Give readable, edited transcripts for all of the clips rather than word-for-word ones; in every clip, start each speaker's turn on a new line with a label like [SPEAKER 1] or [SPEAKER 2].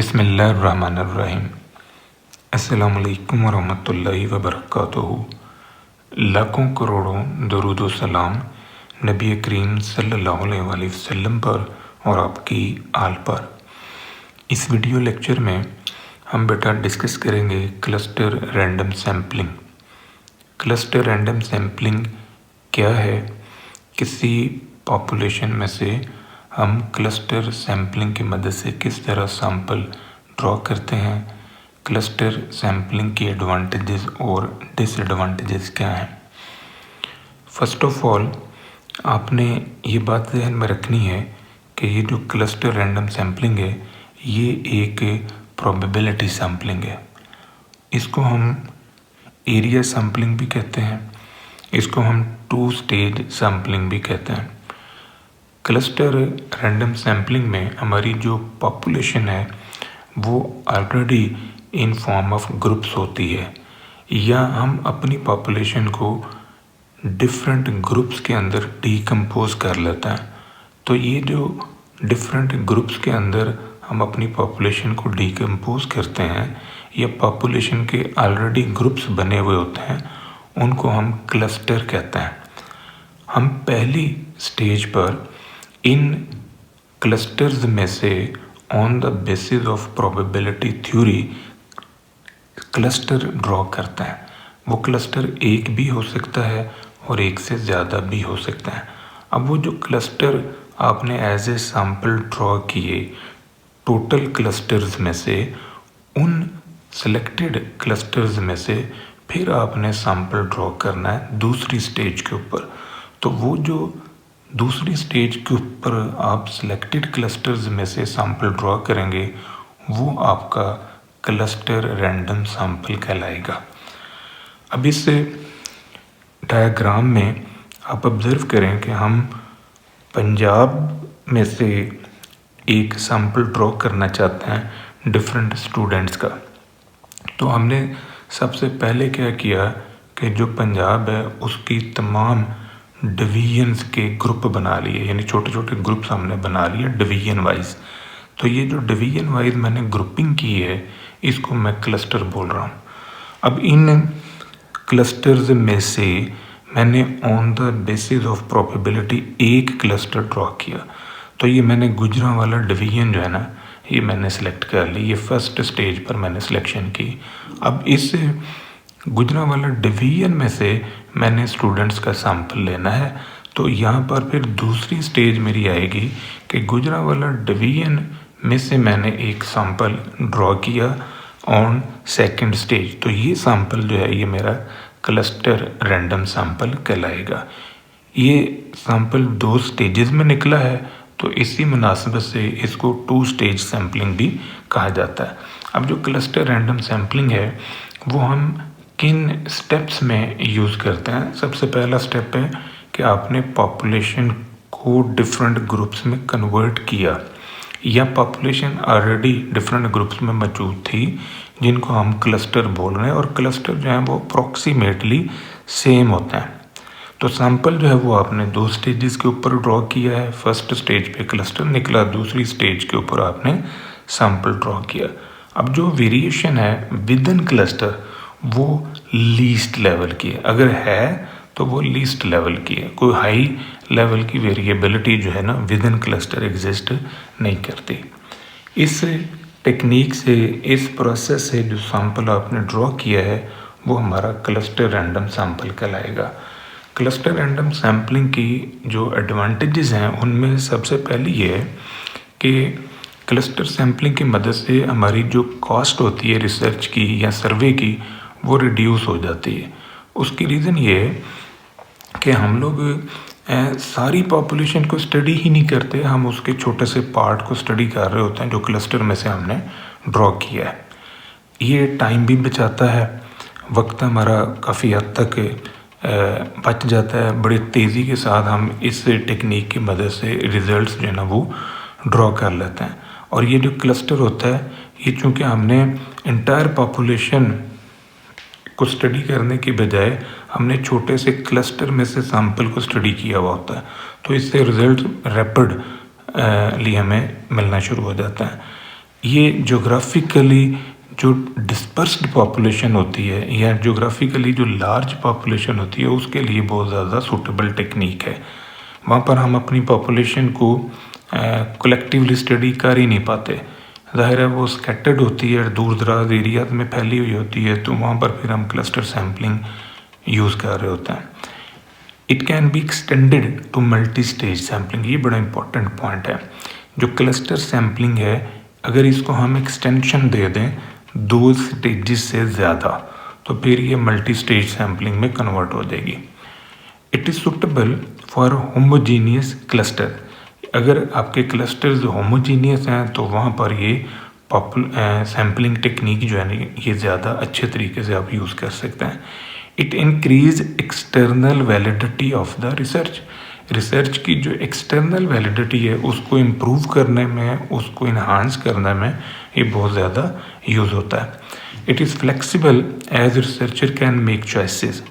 [SPEAKER 1] बिस्मिल्लाहिर्रहमानिर्रहीम। अस्सलामुअलैकुम वरहमतुल्लाहि वबरकातुहू। लाखों करोड़ों दरूद व सलाम नबी करीम सल्लल्लाहु अलैहि वसल्लम पर और आपकी आल पर। इस वीडियो लेक्चर में हम बेटा डिस्कस करेंगे cluster random sampling. Cluster random sampling क्या है, किसी पॉपुलेशन में से हम क्लस्टर सैम्पलिंग की मदद से किस तरह सैंपल ड्रॉ करते हैं, क्लस्टर सैम्पलिंग की एडवांटेजेस और डिसएडवांटेजेस क्या हैं। फर्स्ट ऑफ ऑल आपने ये बात ध्यान में रखनी है कि ये जो क्लस्टर रैंडम सैम्पलिंग है ये एक प्रोबेबिलिटी सैम्पलिंग है। इसको हम एरिया सैम्पलिंग भी कहते हैं, इसको हम टू स्टेज सैम्पलिंग भी कहते हैं। क्लस्टर रैंडम सैम्पलिंग में हमारी जो पॉपुलेशन है वो already in form of groups होती है, या हम अपनी पॉपुलेशन को डिफरेंट ग्रुप्स के अंदर डीकम्पोज कर लेते हैं। तो ये जो डिफरेंट ग्रुप्स के अंदर हम अपनी पॉपुलेशन को डीकम्पोज करते हैं या पॉपुलेशन के ऑलरेडी ग्रुप्स बने हुए होते हैं, उनको हम क्लस्टर कहते हैं। हम पहली स्टेज पर इन क्लस्टर्स में से on the basis of probability theory cluster draw करते हैं। वो क्लस्टर एक भी हो सकता है और एक से ज़्यादा भी हो सकता है। अब वो जो क्लस्टर आपने एज ए सैम्पल ड्रॉ किए टोटल क्लस्टर्स में से, उन सेलेक्टेड क्लस्टर्स में से फिर आपने सैम्पल ड्रॉ करना है दूसरी स्टेज के ऊपर। तो वो जो दूसरी स्टेज के ऊपर आप सिलेक्टेड क्लस्टर्स में से सैंपल ड्रॉ करेंगे वो आपका क्लस्टर रैंडम सैंपल कहलाएगा। अब इस डायग्राम में आप ऑब्जर्व करें कि हम पंजाब में से एक सैंपल ड्रॉ करना चाहते हैं डिफरेंट स्टूडेंट्स का। तो हमने सबसे पहले क्या किया कि जो पंजाब है उसकी तमाम डिवीजन्स के ग्रुप बना लिए, यानी छोटे छोटे ग्रुप्स हमने बना लिए डिवीजन वाइज। तो ये जो डिवीजन वाइज मैंने ग्रुपिंग की है इसको मैं क्लस्टर बोल रहा हूँ। अब इन क्लस्टर्स में से मैंने on the basis of probability एक क्लस्टर ड्रॉ किया। तो ये मैंने गुजरांवाला डिवीजन जो है ना ये मैंने सेलेक्ट कर ली, ये फर्स्ट स्टेज पर मैंने सिलेक्शन की। अब इस गुजरांवाला डिवीजन में से मैंने स्टूडेंट्स का सैंपल लेना है। तो यहाँ पर फिर दूसरी स्टेज मेरी आएगी कि गुजरांवाला डिवीजन में से मैंने एक सैंपल ड्रॉ किया ऑन सेकंड स्टेज। तो ये सैंपल जो है ये मेरा क्लस्टर रैंडम सैंपल कहलाएगा। ये सैंपल दो स्टेजेस में निकला है, तो इसी मुनासिबत से इसको टू स्टेज सैम्पलिंग भी कहा जाता है। अब जो क्लस्टर रैंडम सैम्पलिंग है वो हम किन स्टेप्स में यूज़ करते हैं। सबसे पहला स्टेप है कि आपने पॉपुलेशन को डिफरेंट ग्रुप्स में कन्वर्ट किया, या पॉपुलेशन ऑलरेडी डिफरेंट ग्रुप्स में मौजूद थी जिनको हम क्लस्टर बोल रहे हैं, और क्लस्टर जो है वो अप्रॉक्सीमेटली सेम होते हैं। तो सैंपल जो है वो आपने दो स्टेजेस के ऊपर ड्रॉ किया है। फर्स्ट स्टेज पे क्लस्टर निकला, दूसरी स्टेज के ऊपर आपने सैंपल ड्रॉ किया। अब जो वेरिएशन है विद इन क्लस्टर वो लीस्ट लेवल की है, अगर है तो वो लीस्ट लेवल की है। कोई हाई लेवल की वेरिएबिलिटी जो है ना विद इन क्लस्टर एग्जिस्ट नहीं करती। इस टेक्निक से, इस प्रोसेस से जो सैंपल आपने ड्रॉ किया है वो हमारा क्लस्टर रैंडम सैंपल कहलाएगा। क्लस्टर रैंडम सैम्पलिंग की जो एडवांटेजेस हैं उनमें सबसे पहली ये है कि क्लस्टर सैम्पलिंग की मदद से हमारी जो कॉस्ट होती है रिसर्च की या सर्वे की वो रिड्यूस हो जाती है। उसकी रीज़न ये है कि हम लोग सारी पॉपुलेशन को स्टडी ही नहीं करते, हम उसके छोटे से पार्ट को स्टडी कर रहे होते हैं जो क्लस्टर में से हमने ड्रॉ किया है। ये टाइम भी बचाता है, वक्त हमारा काफ़ी हद तक बच जाता है। बड़ी तेज़ी के साथ हम इस टेक्निक की मदद से रिज़ल्ट्स जो है ना वो ड्रॉ कर लेते हैं। और ये जो क्लस्टर होता है ये चूँकि हमने इंटायर पॉपुलेशन को स्टडी करने की बजाय हमने छोटे से क्लस्टर में से सैंपल को स्टडी किया हुआ होता है, तो इससे रिज़ल्ट रैपिड ली हमें मिलना शुरू हो जाता है। ये जोग्राफिकली जो डिस्पर्स्ड पॉपुलेशन होती है या जोग्राफिकली जो लार्ज पॉपुलेशन होती है उसके लिए बहुत ज़्यादा सूटेबल टेक्निक है। वहाँ पर हम अपनी पॉपुलेशन को कलेक्टिवली स्टडी कर ही नहीं पाते। ज़ाहिर है वो स्कैटर्ड होती है, दूर दराज एरिया में फैली हुई होती है, तो वहाँ पर फिर हम क्लस्टर सैम्पलिंग यूज़ कर रहे होते हैं। It can be extended to multi stage sampling. ये बड़ा इंपॉर्टेंट पॉइंट है। जो क्लस्टर सैम्पलिंग है, अगर इसको हम एक्सटेंशन दे दें 2 स्टेजेस से ज़्यादा, तो फिर ये मल्टी स्टेज सैम्पलिंग में कन्वर्ट हो जाएगी। It is suitable for homogeneous cluster. अगर आपके क्लस्टर्स होमोजीनियस हैं तो वहाँ पर ये सैम्पलिंग टेक्निक जो है ना ये ज़्यादा अच्छे तरीके से आप यूज़ कर सकते हैं। It increase external validity of the research. Research की जो एक्सटर्नल वैलिडिटी है उसको इम्प्रूव करने में, उसको इन्हांस करने में ये बहुत ज़्यादा यूज़ होता है। It is flexible as researcher can make choices.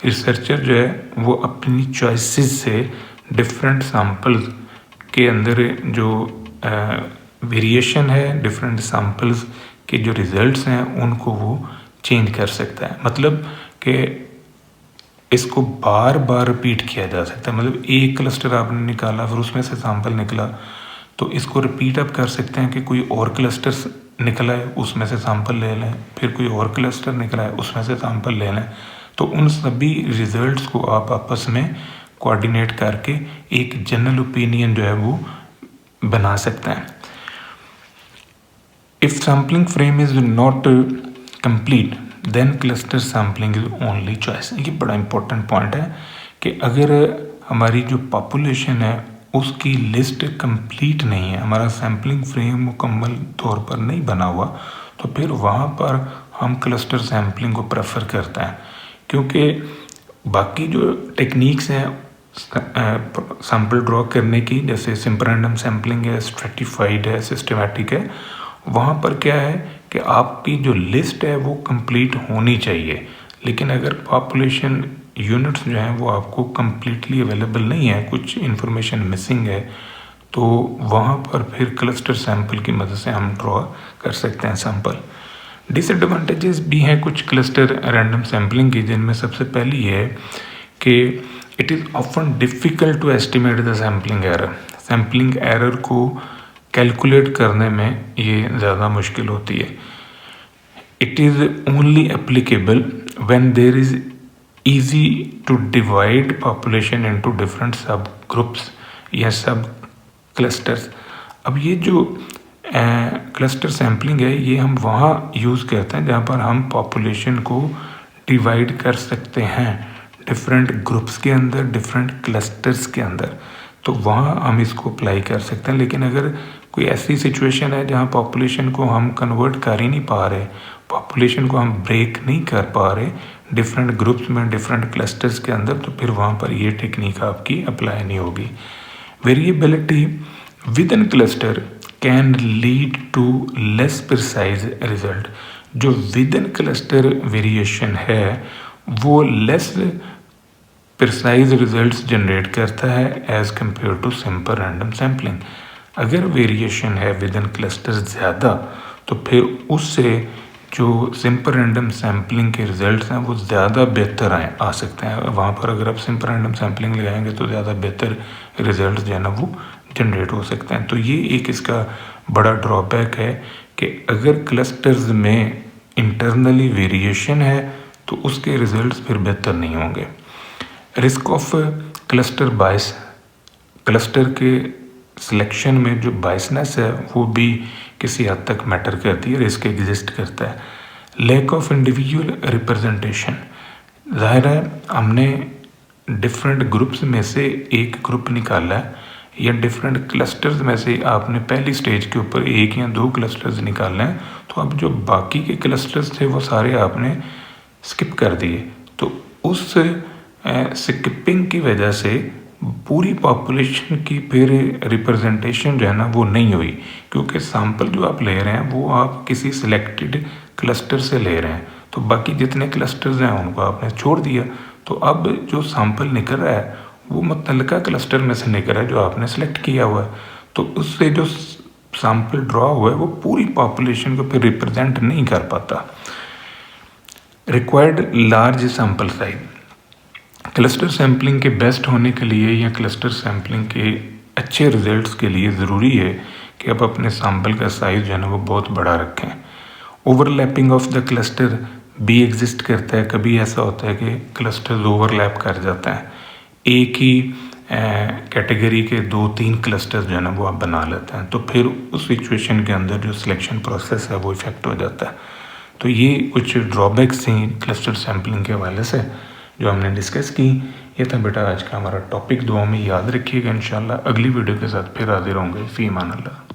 [SPEAKER 1] Researcher जो है वो अपनी चॉइसेस से डिफरेंट सैम्पल्स के अंदर जो वेरिएशन है, डिफरेंट सैम्पल्स के जो रिजल्ट्स हैं उनको वो चेंज कर सकता है। मतलब कि इसको बार बार रिपीट किया जा सकता है। मतलब एक क्लस्टर आपने निकाला, फिर उसमें से सैंपल निकला, तो इसको रिपीट आप कर सकते हैं कि कोई और क्लस्टर निकला है उसमें से सैंपल ले लें, फिर कोई और क्लस्टर निकला है उसमें से सैंपल ले लें। तो उन सभी रिजल्ट्स को आप आपस में कोऑर्डिनेट करके एक जनरल ओपिनियन जो है वो बना सकते हैं। If sampling frame is not complete then cluster sampling is only choice. ये बड़ा इंपॉर्टेंट पॉइंट है कि अगर हमारी जो पॉपुलेशन है उसकी लिस्ट कंप्लीट नहीं है, हमारा सैम्पलिंग फ्रेम मुकम्मल तौर पर नहीं बना हुआ, तो फिर वहाँ पर हम क्लस्टर सैम्पलिंग को प्रेफर करते हैं। क्योंकि बाकी जो टेक्निक्स हैं सैम्पल ड्रॉ करने की, जैसे सिंपल रैंडम सैम्पलिंग है, स्ट्रेटिफाइड है, सिस्टमैटिक है, वहाँ पर क्या है कि आपकी जो लिस्ट है वो कंप्लीट होनी चाहिए। लेकिन अगर पॉपुलेशन यूनिट्स जो हैं वो आपको कंप्लीटली अवेलेबल नहीं है, कुछ इन्फॉर्मेशन मिसिंग है, तो वहाँ पर फिर क्लस्टर सैम्पल की मदद से हम ड्रॉ कर सकते हैं सैम्पल। डिसएडवांटेजेस भी हैं कुछ क्लस्टर रैंडम सैम्पलिंग की, जिनमें सबसे पहली है कि it is often difficult to estimate the sampling error. Sampling error को कैलकुलेट करने में ये ज़्यादा मुश्किल होती है। It is only applicable when there is easy to divide population into different sub groups या सब क्लस्टर्स। अब ये जो क्लस्टर सैम्पलिंग है ये हम वहाँ यूज़ करते हैं जहाँ पर हम पॉपुलेशन को डिवाइड कर सकते हैं डिफरेंट ग्रुप्स के अंदर, डिफरेंट क्लस्टर्स के अंदर, तो वहाँ हम इसको अप्लाई कर सकते हैं। लेकिन अगर कोई ऐसी सिचुएशन है जहाँ पॉपुलेशन को हम कन्वर्ट कर ही नहीं पा रहे, पॉपुलेशन को हम ब्रेक नहीं कर पा रहे डिफरेंट ग्रुप्स में, डिफरेंट क्लस्टर्स के अंदर, तो फिर वहाँ पर ये टेक्निक आपकी अप्लाई नहीं होगी। Variability within cluster can lead to less precise result. जो विद इन क्लस्टर वेरिएशन है वो लेस प्रिसाइज रिजल्ट्स जनरेट करता है as compare to simple random sampling. अगर वेरिएशन है विद इन क्लस्टर ज़्यादा तो फिर उससे जो सिंपल रैंडम सैम्पलिंग के रिजल्ट्स हैं वो ज़्यादा बेहतर आ सकते हैं। वहाँ पर अगर आप सिंपल रैंडम सैम्पलिंग लगाएंगे तो ज़्यादा बेहतर रिजल्ट्स जो है ना वो जनरेट हो सकते हैं। तो ये एक इसका बड़ा ड्रॉबैक है कि अगर क्लस्टर्स में इंटरनली वेरिएशन है तो उसके रिजल्ट्स फिर बेहतर नहीं होंगे। Risk of cluster bias, cluster के सिलेक्शन में जो बायसनेस है वो भी किसी हद तक मैटर करती है, रिस्क एग्जिस्ट करता है। लैक ऑफ इंडिविजुअल रिप्रेजेंटेशन, ज़ाहिर है हमने डिफरेंट ग्रुप्स में से एक ग्रुप निकाला है या डिफरेंट क्लस्टर्स में से आपने पहली स्टेज के ऊपर 1 या 2 क्लस्टर्स निकालने हैं, तो अब जो बाकी के क्लस्टर्स थे वो सारे आपने स्किप कर दिए। तो उस स्किपिंग की वजह से पूरी पॉपुलेशन की फिर रिप्रेजेंटेशन जो है ना वो नहीं हुई, क्योंकि सैंपल जो आप ले रहे हैं वो आप किसी सिलेक्टेड क्लस्टर से ले रहे हैं, तो बाकी जितने क्लस्टर्स हैं उनको आपने छोड़ दिया। तो अब जो सैंपल निकल रहा है वो मुतल्लिका क्लस्टर में से निकल रहा है जो आपने सेलेक्ट किया हुआ है। तो उससे जो सैम्पल ड्रॉ हुआ है वो पूरी पॉपुलेशन को फिर रिप्रेजेंट नहीं कर पाता। Required large sample size. Cluster sampling के बेस्ट होने के लिए या क्लस्टर सैम्पलिंग के अच्छे रिजल्ट्स के लिए ज़रूरी है कि आप अपने सैम्पल का साइज़ जो है ना वो बहुत बड़ा रखें। ओवरलैपिंग ऑफ द क्लस्टर भी एग्जिस्ट करता है। कभी ऐसा होता है कि क्लस्टर्स ओवरलैप कर जाता है, एक ही कैटेगरी के 2-3 क्लस्टर्स जो है ना वो आप बना लेते हैं, तो फिर उस सिचुएशन के अंदर जो सिलेक्शन प्रोसेस है वो इफ़ेक्ट हो जाता है। तो ये कुछ ड्रॉबैक्स थी क्लस्टर सैम्पलिंग के हवाले से जो हमने डिस्कस की। ये था बेटा आज का हमारा टॉपिक। दुआ में याद रखिएगा। इंशाल्लाह अगली वीडियो के साथ फिर हाजिर होंगे। फ़ी अमान अल्लाह।